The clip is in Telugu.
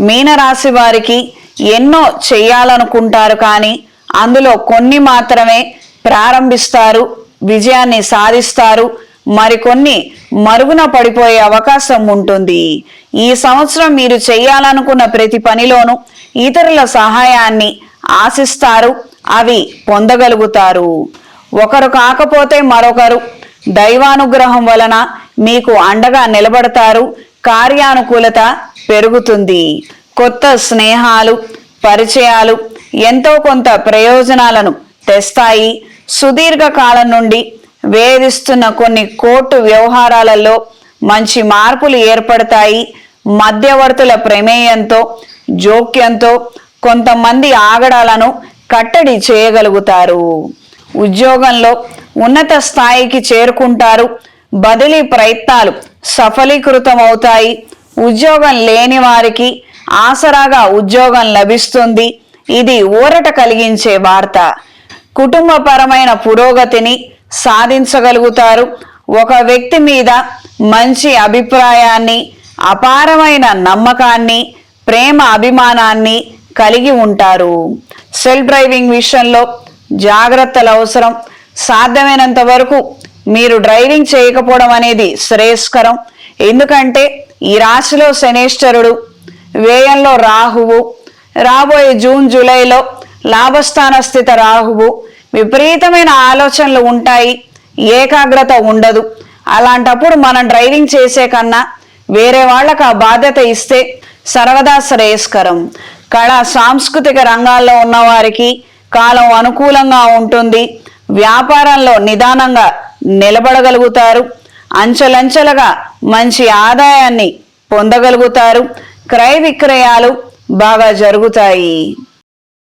మీనరాశి వారికి ఎన్నో చేయాలనుకుంటారు, కానీ అందులో కొన్ని మాత్రమే ప్రారంభిస్తారు, విజయాన్ని సాధిస్తారు. మరికొన్ని మరుగున పడిపోయే అవకాశం ఉంటుంది. ఈ సంవత్సరం మీరు చేయాలనుకున్న ప్రతి పనిలోనూ ఇతరుల సహాయాన్ని ఆశిస్తారు, అవి పొందగలుగుతారు. ఒకరు కాకపోతే మరొకరు దైవానుగ్రహం వలన మీకు అండగా నిలబడతారు. కార్యానుకూలత పెరుగుతుంది. కొత్త స్నేహాలు, పరిచయాలు ఎంతో కొంత ప్రయోజనాలను తెస్తాయి. సుదీర్ఘ కాలం నుండి వేధిస్తున్న కొన్ని కోర్టు వ్యవహారాలలో మంచి మార్పులు ఏర్పడతాయి. మధ్యవర్తుల ప్రమేయంతో, జోక్యంతో కొంతమంది ఆగడాలను కట్టడి చేయగలుగుతారు. ఉద్యోగంలో ఉన్నత స్థాయికి చేరుకుంటారు. బదిలీ ప్రయత్నాలు సఫలీకృతమవుతాయి. ఉద్యోగం లేని వారికి ఆసరాగా ఉద్యోగం లభిస్తుంది. ఇది ఊరట కలిగించే వార్త. కుటుంబపరమైన పురోగతిని సాధించగలుగుతారు. ఒక వ్యక్తి మీద మంచి అభిప్రాయాన్ని, అపారమైన నమ్మకాన్ని, ప్రేమ అభిమానాన్ని కలిగి ఉంటారు. సెల్ఫ్ డ్రైవింగ్ విషయంలో జాగ్రత్తలు అవసరం. సాధ్యమైనంత వరకు మీరు డ్రైవింగ్ చేయకపోవడం అనేది శ్రేయస్కరం. ఎందుకంటే ఈ రాశిలో శనేశ్వరుడు, వ్యయంలో రాహువు, రాబోయే జూన్ జూలైలో లాభస్థాన స్థిత రాహువు. విపరీతమైన ఆలోచనలు ఉంటాయి, ఏకాగ్రత ఉండదు. అలాంటప్పుడు మనం డ్రైవింగ్ చేసే కన్నా వేరే వాళ్ళకు ఆ బాధ్యత ఇస్తే సర్వదా శ్రేయస్కరం. కళా సాంస్కృతిక రంగాల్లో ఉన్నవారికి కాలం అనుకూలంగా ఉంటుంది. వ్యాపారంలో నిదానంగా నిలబడగలుగుతారు. అంచెలంచెలుగా మంచి ఆదాయాన్ని పొందగలుగుతారు. క్రయ విక్రయాలు బాగా జరుగుతాయి.